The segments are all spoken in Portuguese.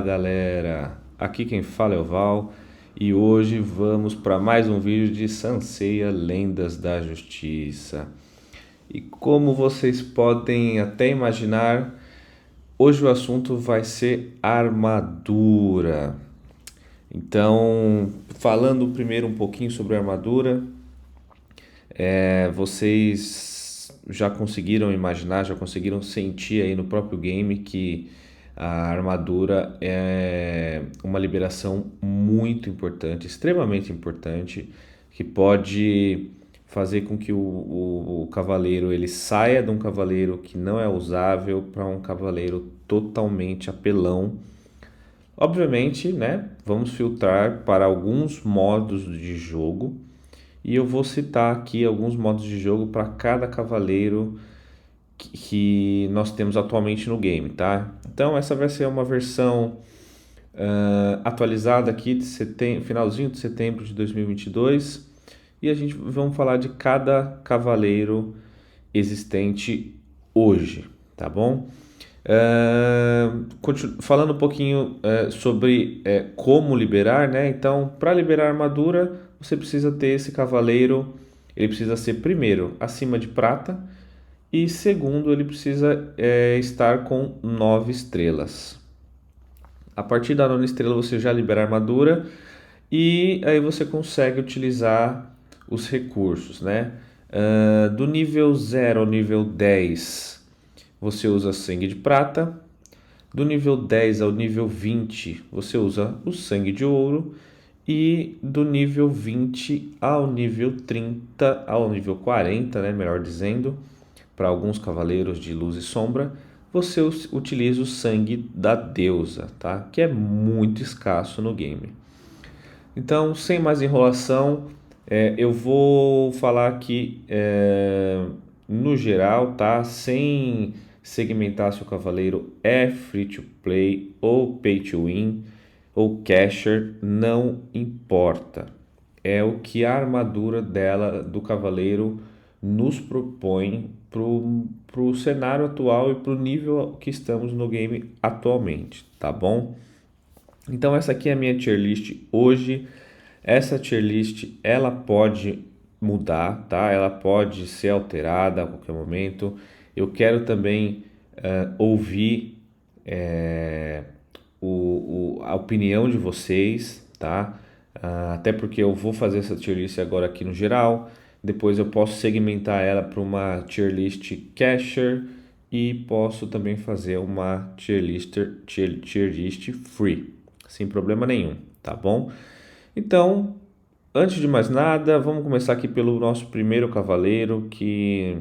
Galera, aqui quem fala é o Val e hoje vamos para mais um vídeo de Sanseiya Lendas da Justiça. E como vocês podem até imaginar, hoje o assunto vai ser armadura. Então, falando primeiro um pouquinho sobre armadura, vocês já conseguiram imaginar, já conseguiram sentir aí no próprio game que a armadura é uma liberação muito importante, extremamente importante, que pode fazer com que o cavaleiro ele saia de um cavaleiro que não é usável para um cavaleiro totalmente apelão. Obviamente, né, vamos filtrar para alguns modos de jogo e eu vou citar aqui alguns modos de jogo para cada cavaleiro que nós temos atualmente no game, tá? Então essa vai ser uma versão atualizada aqui de finalzinho de setembro de 2022 e a gente vamos falar de cada cavaleiro existente hoje, tá bom? Falando um pouquinho sobre como liberar, né? Então, para liberar armadura, você precisa ter esse cavaleiro. Ele precisa ser, primeiro, acima de prata, e segundo, ele precisa estar com 9 estrelas. A partir da 9ª estrela, você já libera a armadura e aí você consegue utilizar os recursos, né? Do nível 0 ao nível 10 você usa sangue de prata. Do nível 10 ao nível 20, você usa o sangue de ouro. E do nível 20 ao nível 30, ao nível 40, né, melhor dizendo, para alguns cavaleiros de luz e sombra, você utiliza o sangue da deusa, tá? Que é muito escasso no game. Então, sem mais enrolação, eu vou falar aqui no geral, tá? Sem segmentar se o cavaleiro é free to play ou pay to win ou casher, não importa. É o que a armadura do cavaleiro nos propõe para o cenário atual e para o nível que estamos no game atualmente, tá bom? Então essa aqui é a minha tier list hoje. Essa tier list ela pode mudar, tá? Ela pode ser alterada a qualquer momento. Eu quero também ouvir a opinião de vocês, tá? Até porque eu vou fazer essa tier list agora aqui no geral. Depois eu posso segmentar ela para uma tier list casher e posso também fazer uma tier list free, sem problema nenhum, tá bom? Então, antes de mais nada, vamos começar aqui pelo nosso primeiro cavaleiro, que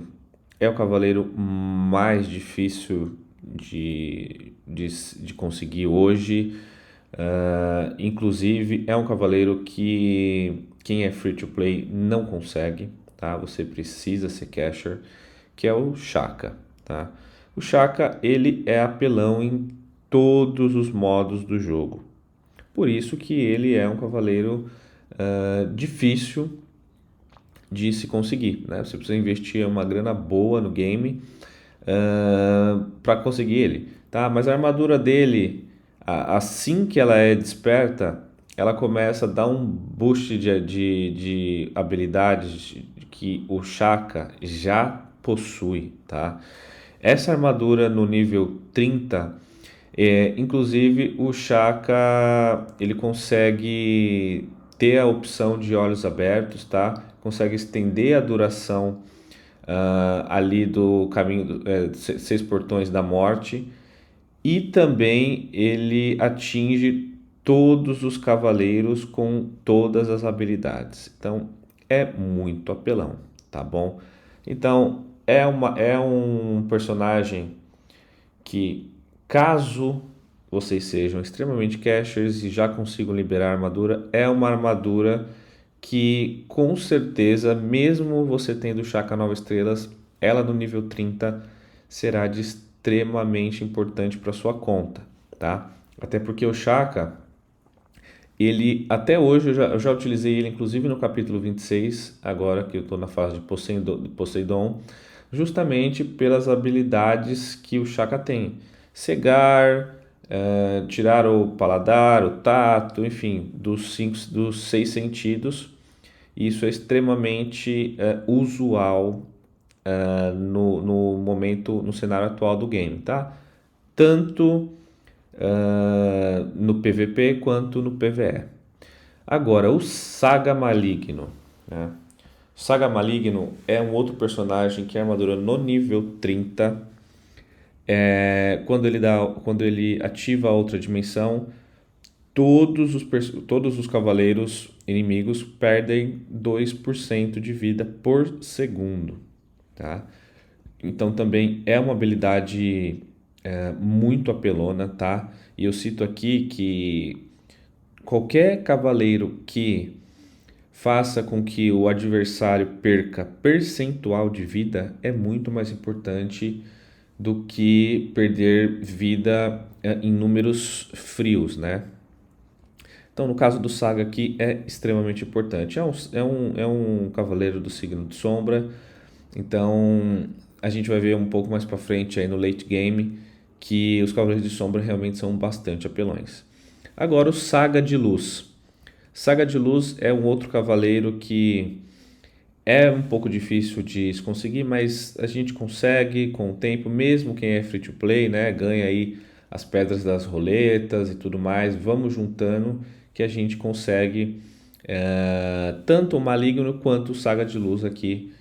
é o cavaleiro mais difícil de conseguir hoje. Inclusive, é um cavaleiro que quem é free to play não consegue, tá? Você precisa ser casher, que é o Shaka, tá? O Shaka, ele é apelão em todos os modos do jogo. Por isso que ele é um cavaleiro difícil de se conseguir, né? Você precisa investir uma grana boa no game para conseguir ele, tá? Mas a armadura dele, assim que ela é desperta, ela começa a dar um boost de habilidades que o Shaka já possui, tá? Essa armadura no nível 30, inclusive o Shaka ele consegue ter a opção de olhos abertos, tá? Consegue estender a duração ali do caminho, 6 portões da morte, e também ele atinge todos os cavaleiros com todas as habilidades. Então é muito apelão, tá bom? Então é um personagem que, caso vocês sejam extremamente cashers e já consigam liberar a armadura, é uma armadura que com certeza, mesmo você tendo Shaka 9 estrelas, ela no nível 30 será de extremamente importante para sua conta, tá? Até porque o Shaka, ele até hoje eu já utilizei ele inclusive no capítulo 26, agora que eu estou na fase de Poseidon, justamente pelas habilidades que o Shaka tem. Cegar, tirar o paladar, o tato, enfim, dos 6 sentidos. Isso é extremamente usual no momento, no cenário atual do game, tá? Tanto no PVP quanto no PvE. Agora, o Saga Maligno, né? Saga Maligno é um outro personagem que é armadura no nível 30. Quando ele ativa a outra dimensão, todos os cavaleiros inimigos perdem 2% de vida por segundo, tá? Então também é uma habilidade muito apelona, tá? E eu cito aqui que qualquer cavaleiro que faça com que o adversário perca percentual de vida é muito mais importante do que perder vida em números frios, né? Então, no caso do Saga aqui, é extremamente importante. É um cavaleiro do signo de Sombra, então a gente vai ver um pouco mais para frente aí no late game que os Cavaleiros de Sombra realmente são bastante apelões. Agora, o Saga de Luz. Saga de Luz é um outro cavaleiro que é um pouco difícil de se conseguir, mas a gente consegue com o tempo, mesmo quem é free to play, né? Ganha aí as pedras das roletas e tudo mais. Vamos juntando que a gente consegue tanto o Maligno quanto o Saga de Luz aqui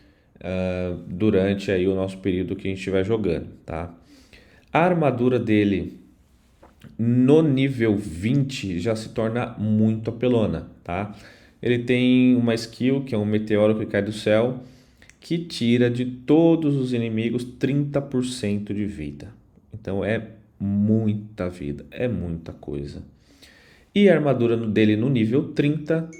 durante aí o nosso período que a gente estiver jogando, tá? A armadura dele no nível 20 já se torna muito apelona, tá? Ele tem uma skill que é um meteoro que cai do céu que tira de todos os inimigos 30% de vida. Então é muita vida, é muita coisa. E a armadura dele no nível 30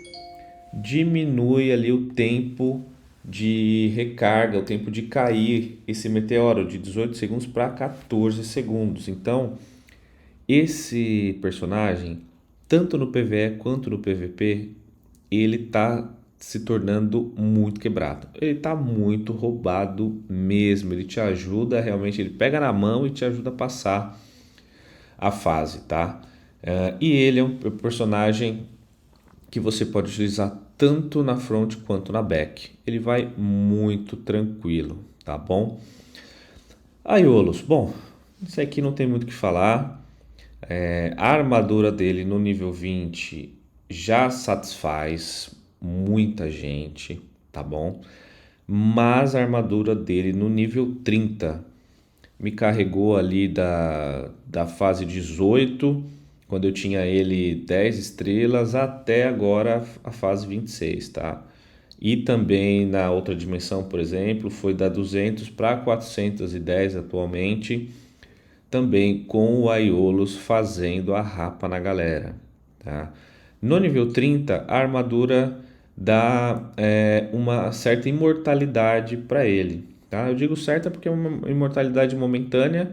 diminui ali o tempo de recarga, o tempo de cair esse meteoro de 18 segundos para 14 segundos. Então, esse personagem, tanto no PvE quanto no PvP, ele tá se tornando muito quebrado. Ele tá muito roubado mesmo. Ele te ajuda realmente, ele pega na mão e te ajuda a passar a fase, tá? E ele é um personagem que você pode utilizar tanto na front quanto na back. Ele vai muito tranquilo, tá bom? Aiolos, bom, isso aqui não tem muito o que falar. A armadura dele no nível 20 já satisfaz muita gente, tá bom? Mas a armadura dele no nível 30 me carregou ali da fase 18, quando eu tinha ele 10 estrelas, até agora a fase 26, tá? E também na outra dimensão, por exemplo, foi da 200 para 410 atualmente, também com o Aiolos fazendo a rapa na galera, tá? No nível 30, a armadura dá uma certa imortalidade para ele, tá? Eu digo certa porque é uma imortalidade momentânea,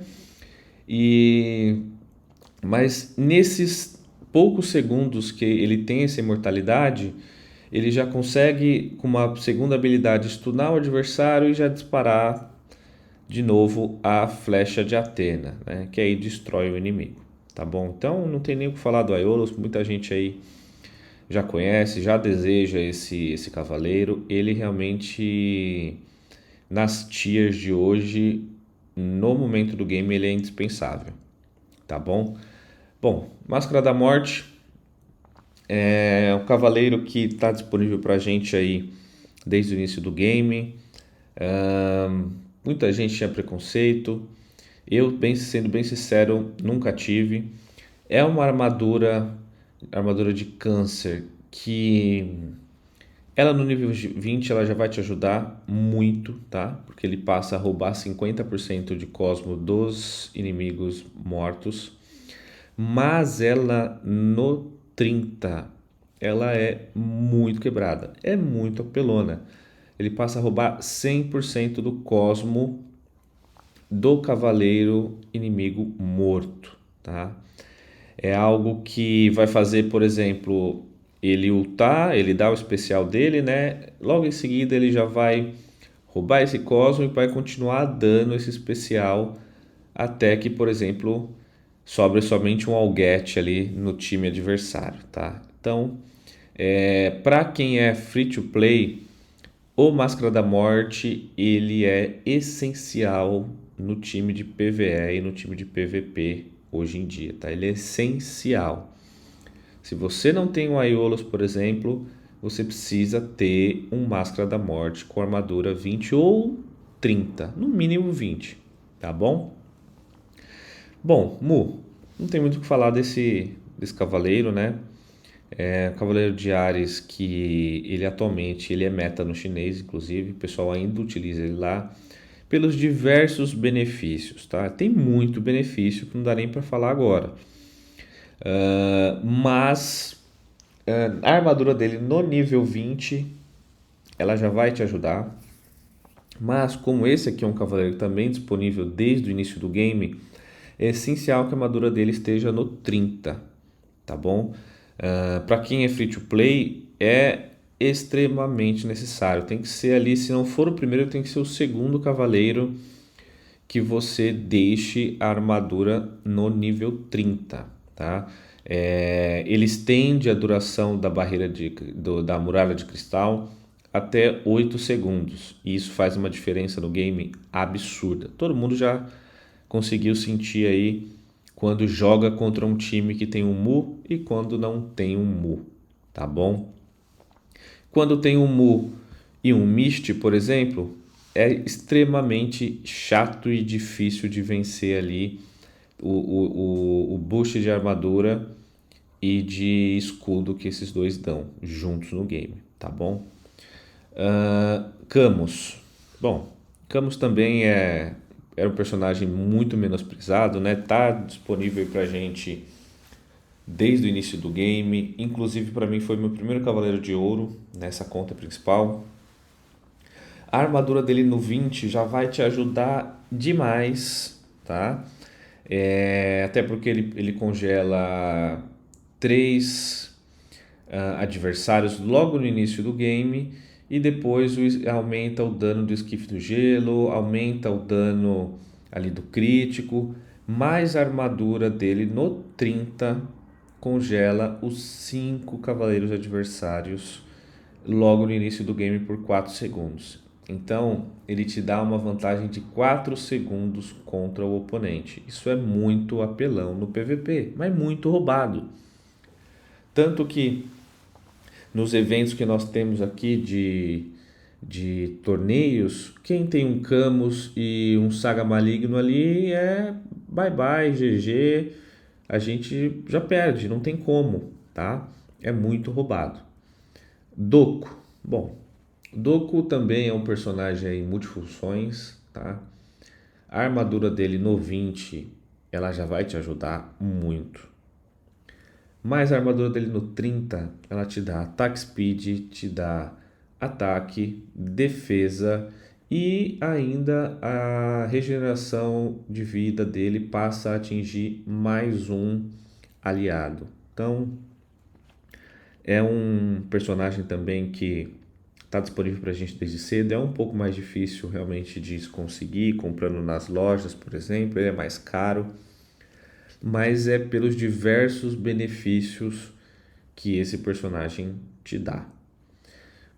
mas nesses poucos segundos que ele tem essa imortalidade, ele já consegue, com uma segunda habilidade, stunar o adversário e já disparar de novo a flecha de Atena, né? Que aí destrói o inimigo, tá bom? Então não tem nem o que falar do Aiolos, muita gente aí já conhece, já deseja esse cavaleiro. Ele realmente, nas tiers de hoje, no momento do game, ele é indispensável, tá bom? Bom, Máscara da Morte é um cavaleiro que está disponível para a gente aí desde o início do game. Muita gente tinha preconceito. Eu, sendo bem sincero, nunca tive. É uma armadura de câncer que ela no nível 20 ela já vai te ajudar muito, tá? Porque ele passa a roubar 50% de cosmo dos inimigos mortos. Mas ela no 30, ela é muito quebrada, é muito apelona. Ele passa a roubar 100% do cosmo do cavaleiro inimigo morto, tá? É algo que vai fazer, por exemplo, ele ultar, ele dá o especial dele, né? Logo em seguida ele já vai roubar esse cosmo e vai continuar dando esse especial até que, por exemplo, sobra somente um Alget ali no time adversário, tá? Então, para quem é free to play, o Máscara da Morte ele é essencial no time de PvE e no time de PvP hoje em dia, tá? Ele é essencial. Se você não tem um Aiolos, por exemplo, você precisa ter um Máscara da Morte com armadura 20 ou 30, no mínimo 20, tá bom? Bom, Mu, não tem muito o que falar desse cavaleiro, né? É o Cavaleiro de Ares que ele atualmente ele é meta no chinês, inclusive, o pessoal ainda utiliza ele lá pelos diversos benefícios, tá? Tem muito benefício que não dá nem para falar agora. Mas a armadura dele no nível 20 ela já vai te ajudar. Mas como esse aqui é um cavaleiro também disponível desde o início do game, é essencial que a armadura dele esteja no 30, tá bom? Para quem é free to play, é extremamente necessário. Tem que ser ali, se não for o primeiro, tem que ser o segundo cavaleiro que você deixe a armadura no nível 30, tá? Ele estende a duração da barreira da muralha de cristal até 8 segundos. E isso faz uma diferença no game absurda. Todo mundo já conseguiu sentir aí quando joga contra um time que tem um Mu e quando não tem um Mu, tá bom? Quando tem um Mu e um Mist, por exemplo, é extremamente chato e difícil de vencer ali o boost de armadura e de escudo que esses dois dão juntos no game, tá bom? Camus. Bom, Camus também era um personagem muito menosprezado, né? Tá disponível pra gente desde o início do game. Inclusive, para mim, foi meu primeiro Cavaleiro de Ouro nessa conta principal. A armadura dele no 20 já vai te ajudar demais, tá? Até porque ele congela 3 adversários logo no início do game e depois aumenta o dano do esquife do gelo, aumenta o dano ali do crítico, mais a armadura dele no 30 congela os 5 cavaleiros adversários logo no início do game por 4 segundos. Então, ele te dá uma vantagem de 4 segundos contra o oponente. Isso é muito apelão no PVP, mas muito roubado. Tanto que nos eventos que nós temos aqui de torneios, quem tem um Camus e um Saga Maligno ali é bye bye, GG, a gente já perde, não tem como, tá? É muito roubado. Doku, bom, Doku também é um personagem aí multifunções, tá? A armadura dele no 20, ela já vai te ajudar muito. Mas a armadura dele no 30, ela te dá ataque speed, te dá ataque, defesa e ainda a regeneração de vida dele passa a atingir mais um aliado. Então, é um personagem também que está disponível para a gente desde cedo. É um pouco mais difícil realmente de se conseguir, comprando nas lojas, por exemplo. Ele é mais caro, mas é pelos diversos benefícios que esse personagem te dá.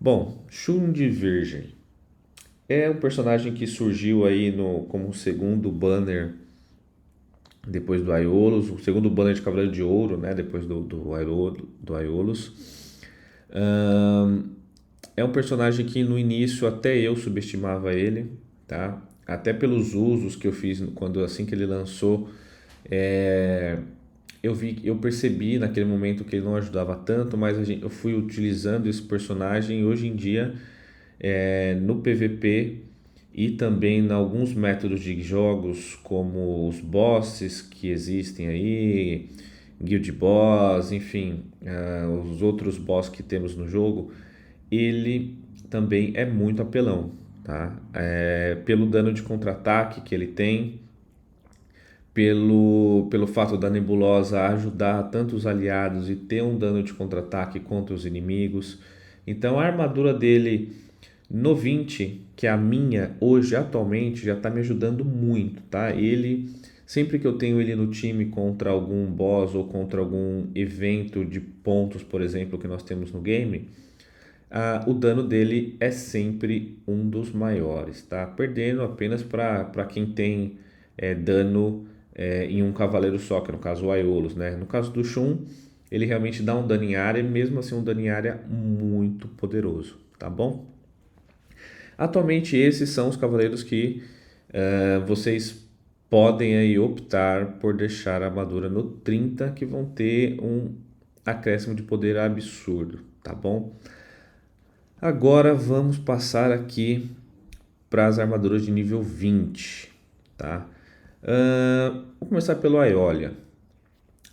Bom, Shun de Virgem é um personagem que surgiu aí como segundo banner depois do Aiolos, o segundo banner de Cavaleiro de Ouro, né, depois do Aiolos. É um personagem que no início até eu subestimava ele, tá? Até pelos usos que eu fiz quando assim que ele lançou, eu percebi naquele momento que ele não ajudava tanto, mas eu fui utilizando esse personagem hoje em dia no PVP e também em alguns métodos de jogos, como os bosses que existem aí, Guild Boss, enfim, os outros boss que temos no jogo, ele também é muito apelão, tá? Pelo dano de contra-ataque que ele tem, pelo fato da nebulosa ajudar tanto os aliados e ter um dano de contra-ataque contra os inimigos. Então a armadura dele no 20, que é a minha hoje atualmente, já está me ajudando muito, tá? Ele Sempre que eu tenho ele no time contra algum boss ou contra algum evento de pontos, por exemplo, que nós temos no game, o dano dele é sempre um dos maiores, tá? Perdendo apenas para quem tem dano em um cavaleiro só, que no caso o Aiolos, né? No caso do Shun, ele realmente dá um dano em área, mesmo assim um dano em área muito poderoso, tá bom? Atualmente esses são os cavaleiros que vocês podem aí optar por deixar a armadura no 30, que vão ter um acréscimo de poder absurdo, tá bom? Agora vamos passar aqui para as armaduras de nível 20, tá? Vou começar pelo Aeolia.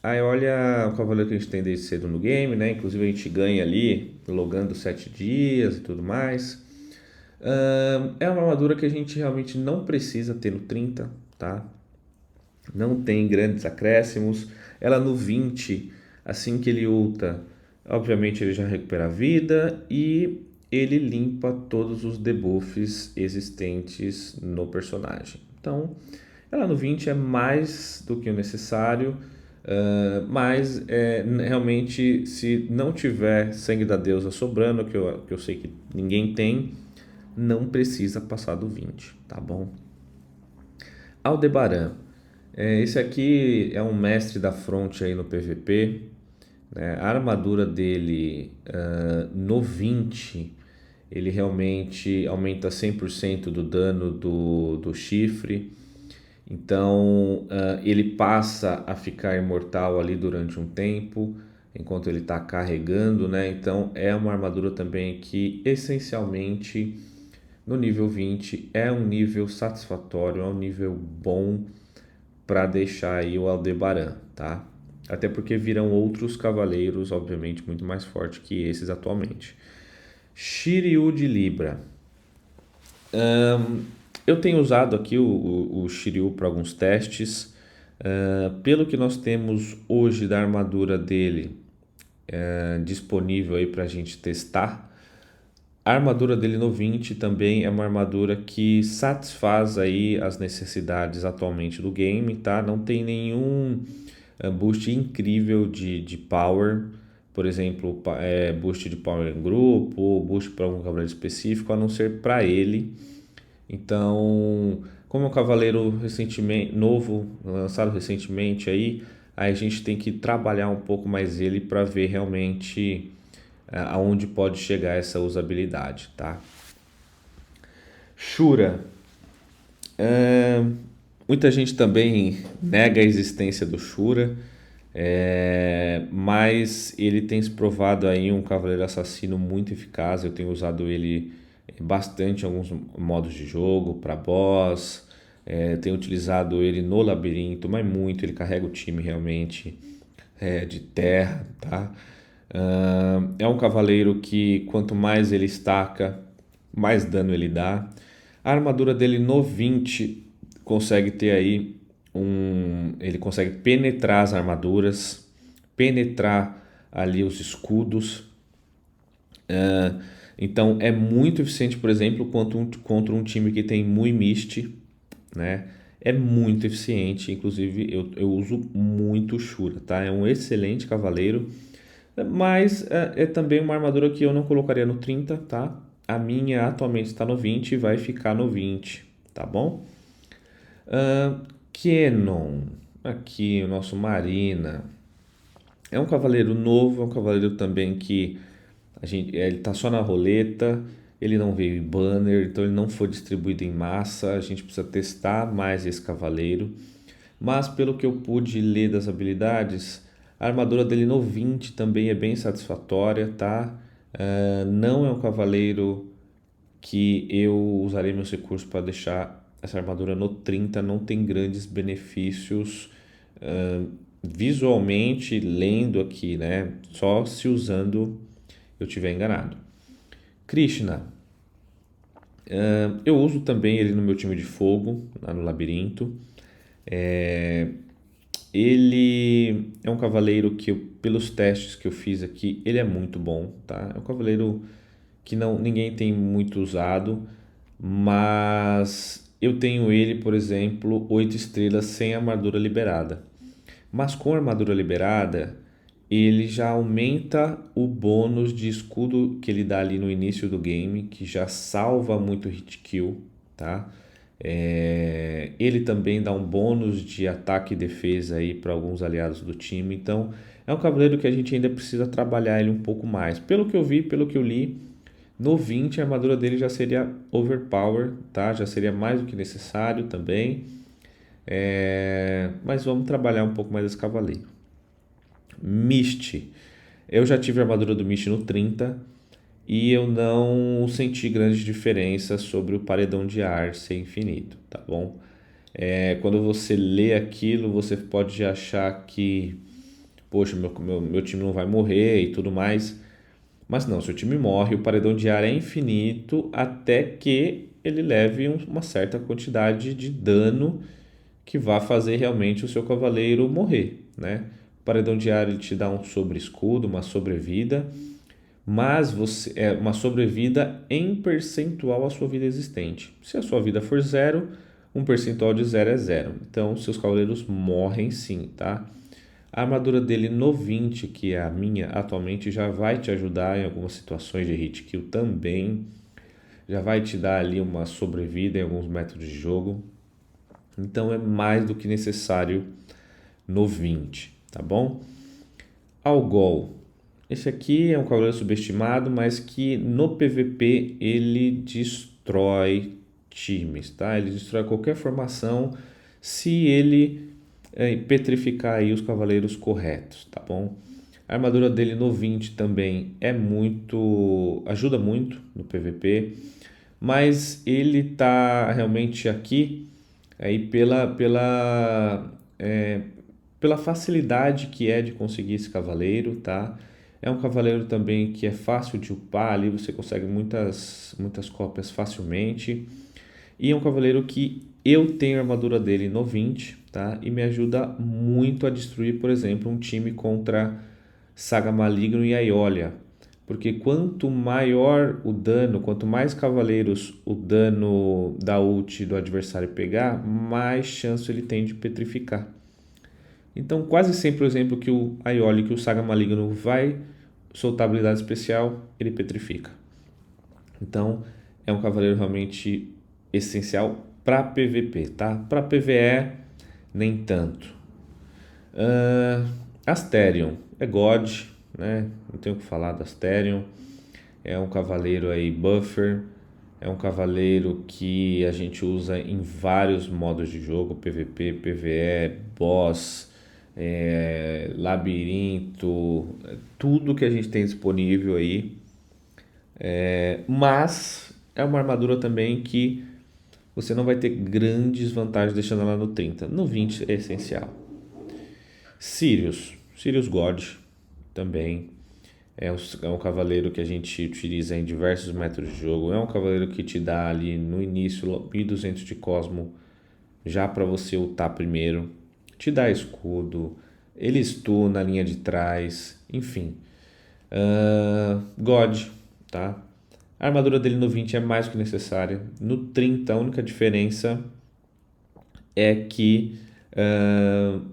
A Aeolia é um cavaleiro que a gente tem desde cedo no game, né? Inclusive a gente ganha ali, logando 7 dias e tudo mais. É uma armadura que a gente realmente não precisa ter no 30, tá? Não tem grandes acréscimos. Ela no 20, assim que ele ulta, obviamente ele já recupera a vida e ele limpa todos os debuffs existentes no personagem. Então, ela no 20 é mais do que o necessário, mas realmente, se não tiver sangue da deusa sobrando, que eu sei que ninguém tem, não precisa passar do 20, tá bom? Aldebaran. Esse aqui é um mestre da fronte aí no PVP, né? A armadura dele no 20, ele realmente aumenta 100% do dano do chifre. Então ele passa a ficar imortal ali durante um tempo, enquanto ele está carregando, né? Então é uma armadura também que essencialmente no nível 20 é um nível satisfatório, é um nível bom para deixar aí o Aldebaran, tá? Até porque virão outros cavaleiros, obviamente, muito mais fortes que esses atualmente. Shiryu de Libra. Eu tenho usado aqui o Shiryu para alguns testes. Pelo que nós temos hoje da armadura dele disponível aí para a gente testar, a armadura dele no 20 também é uma armadura que satisfaz aí as necessidades atualmente do game, tá? Não tem nenhum boost incrível de power, por exemplo, boost de power em grupo, boost para algum cavaleiro específico, a não ser para ele. Então, como é um cavaleiro recentemente novo, lançado recentemente aí a gente tem que trabalhar um pouco mais ele para ver realmente aonde pode chegar essa usabilidade, tá? Shura. Muita gente também nega a existência do Shura, mas ele tem se provado aí um cavaleiro assassino muito eficaz. Eu tenho usado ele bastante em alguns modos de jogo, para boss, tenho utilizado ele no labirinto, mas muito, ele carrega o time realmente de terra, tá? É um cavaleiro que quanto mais ele estaca, mais dano ele dá. A armadura dele no 20 consegue ter aí ele consegue penetrar as armaduras, penetrar ali os escudos. Então é muito eficiente, por exemplo, contra um time que tem Mui Mist, né? É muito eficiente, inclusive eu uso muito Shura, tá? É um excelente cavaleiro, mas é também uma armadura que eu não colocaria no 30, tá? A minha atualmente está no 20 e vai ficar no 20, tá bom? Kenon, aqui o nosso Marina, é um cavaleiro novo, é um cavaleiro também que ele tá só na roleta, ele não veio em banner, então ele não foi distribuído em massa, a gente precisa testar mais esse cavaleiro. Mas pelo que eu pude ler das habilidades, a armadura dele no 20 também é bem satisfatória, tá? Não é um cavaleiro que eu usarei meus recursos para deixar essa armadura no 30, não tem grandes benefícios visualmente, lendo aqui, né? Só se usando eu tiver enganado. Krishna, eu uso também ele no meu time de fogo, lá no labirinto. Ele é um cavaleiro que, pelos testes que eu fiz aqui, ele é muito bom, tá? É um cavaleiro que ninguém tem muito usado, mas eu tenho ele, por exemplo, 8 estrelas sem armadura liberada. Mas com armadura liberada, ele já aumenta o bônus de escudo que ele dá ali no início do game, que já salva muito hit kill, tá? Ele também dá um bônus de ataque e defesa aí para alguns aliados do time. Então, é um cavaleiro que a gente ainda precisa trabalhar ele um pouco mais. Pelo que eu vi, pelo que eu li, no 20 a armadura dele já seria overpower, tá? Já seria mais do que necessário também. Mas vamos trabalhar um pouco mais esse cavaleiro. Mist. Eu já tive a armadura do Mist no 30 e eu não senti grandes diferenças sobre o paredão de ar ser infinito, tá bom? Quando você lê aquilo, você pode achar que, poxa, meu time não vai morrer e tudo mais. Mas não, seu time morre, o paredão de ar é infinito até que ele leve uma certa quantidade de dano que vá fazer realmente o seu cavaleiro morrer, né? O paredão de ar ele te dá um sobre-escudo, uma sobrevida, mas você é uma sobrevida em percentual à sua vida existente. Se a sua vida for zero, um percentual de zero é zero. Então, seus cavaleiros morrem sim, tá? A armadura dele no 20, que é a minha atualmente, já vai te ajudar em algumas situações de hit kill também. Já vai te dar ali uma sobrevida em alguns métodos de jogo. Então é mais do que necessário no 20, tá bom? Algol. Esse aqui é um cavaleiro subestimado, mas que no PVP ele destrói times, tá? Ele destrói qualquer formação se ele petrificar aí os cavaleiros corretos, tá bom? A armadura dele no 20 também ajuda muito no PVP, mas ele tá realmente aqui aí pela facilidade que é de conseguir esse cavaleiro, tá? É um cavaleiro também que é fácil de upar, ali você consegue muitas cópias facilmente. E é um cavaleiro que eu tenho a armadura dele no 20, tá? E me ajuda muito a destruir, por exemplo, um time contra Saga Maligno e Aiolia. Porque quanto maior o dano, quanto mais cavaleiros o dano da ult do adversário pegar, mais chance ele tem de petrificar. Então, quase sempre o exemplo que o Aiolia, que o Saga Maligno vai soltar habilidade especial, ele petrifica. Então, é um cavaleiro realmente essencial para PVP, tá? Para PVE, nem tanto. Asterion é God, né? Não tenho o que falar do Asterion. É um cavaleiro aí buffer, é um cavaleiro que a gente usa em vários modos de jogo, PVP, PVE, boss, labirinto, tudo que a gente tem disponível aí. Mas é uma armadura também que você não vai ter grandes vantagens deixando ela no 30. No 20 é essencial. Sirius God também é um cavaleiro que a gente utiliza em diversos métodos de jogo. É um cavaleiro que te dá ali no início 1200 de Cosmo já para você ultar primeiro. Te dá escudo, ele stun na linha de trás, enfim. God, tá? A armadura dele no 20 é mais que necessária. No 30, a única diferença é que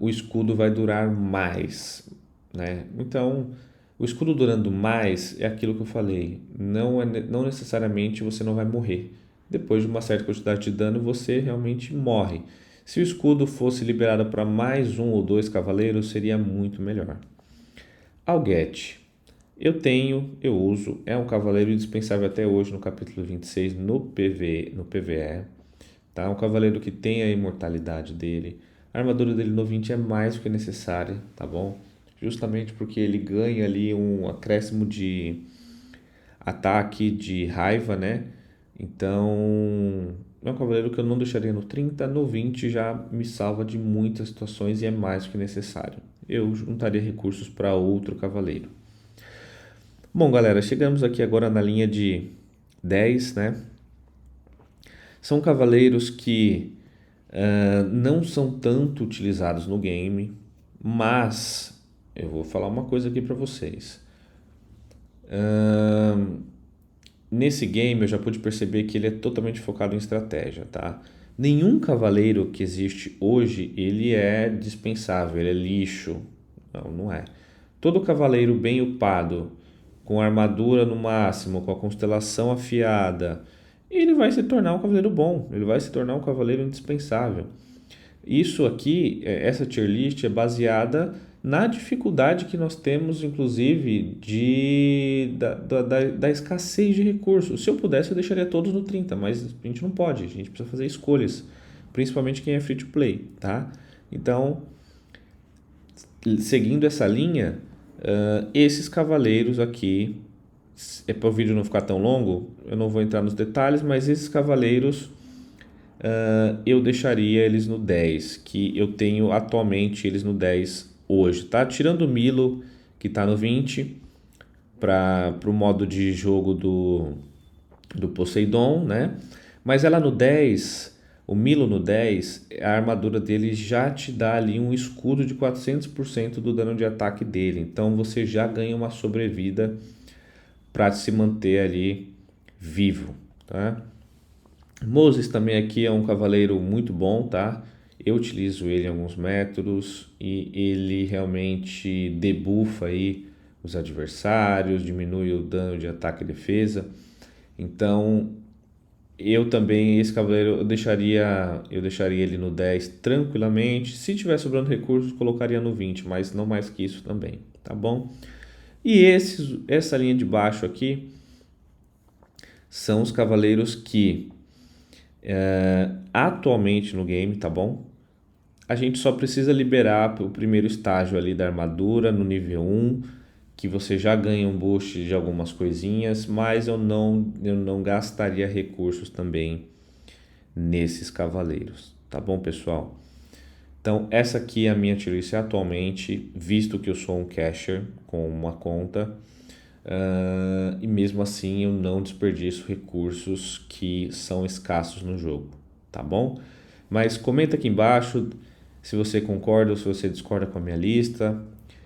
o escudo vai durar mais, né? Então, o escudo durando mais é aquilo que eu falei. Não necessariamente você não vai morrer. Depois de uma certa quantidade de dano, você realmente morre. Se o escudo fosse liberado para mais um ou dois cavaleiros, seria muito melhor. Algete. Eu uso, é um cavaleiro indispensável até hoje no capítulo 26 no PVE, tá? Um cavaleiro que tem a imortalidade dele. A armadura dele no 20 é mais do que necessária, tá bom? Justamente porque ele ganha ali um acréscimo de ataque, de raiva, né? Então, é um cavaleiro que eu não deixaria no 30, no 20 já me salva de muitas situações e é mais do que necessário. Eu juntaria recursos para outro cavaleiro. Bom, galera, chegamos aqui agora na linha de 10, né? São cavaleiros que não são tanto utilizados no game, mas eu vou falar uma coisa aqui para vocês. Nesse game eu já pude perceber que ele é totalmente focado em estratégia, tá? Nenhum cavaleiro que existe hoje, ele é dispensável, ele é lixo. Não, não é. Todo cavaleiro bem upado, com armadura no máximo, com a constelação afiada, ele vai se tornar um cavaleiro bom, ele vai se tornar um cavaleiro indispensável. Isso aqui, essa tier list é baseada na dificuldade que nós temos, inclusive, da escassez de recursos. Se eu pudesse, eu deixaria todos no 30, mas a gente não pode, a gente precisa fazer escolhas, principalmente quem é free to play, tá? Então, seguindo essa linha, esses cavaleiros aqui, é para o vídeo não ficar tão longo, eu não vou entrar nos detalhes, mas esses cavaleiros eu deixaria eles no 10, que eu tenho atualmente eles no 10 hoje, tá? Tirando o Milo, que tá no 20, para o modo de jogo do Poseidon, né? Mas ela no 10, o Milo no 10, a armadura dele já te dá ali um escudo de 400% do dano de ataque dele. Então você já ganha uma sobrevida para se manter ali vivo, tá? Moses também aqui é um cavaleiro muito bom, tá? Eu utilizo ele em alguns métodos e ele realmente debuffa aí os adversários, diminui o dano de ataque e defesa. Então, eu também, esse cavaleiro, eu deixaria ele no 10 tranquilamente. Se tiver sobrando recursos, colocaria no 20, mas não mais que isso também, tá bom? E essa linha de baixo aqui são os cavaleiros que atualmente no game, tá bom? A gente só precisa liberar o primeiro estágio ali da armadura no nível 1, que você já ganha um boost de algumas coisinhas, mas eu não gastaria recursos também nesses cavaleiros, tá bom, pessoal? Então, essa aqui é a minha tier list atualmente, visto que eu sou um cacher com uma conta, e mesmo assim eu não desperdiço recursos que são escassos no jogo, tá bom? Mas comenta aqui embaixo se você concorda ou se você discorda com a minha lista.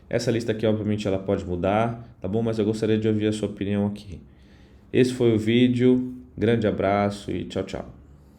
Essa lista aqui, obviamente, ela pode mudar, tá bom? Mas eu gostaria de ouvir a sua opinião aqui. Esse foi o vídeo, grande abraço e tchau, tchau.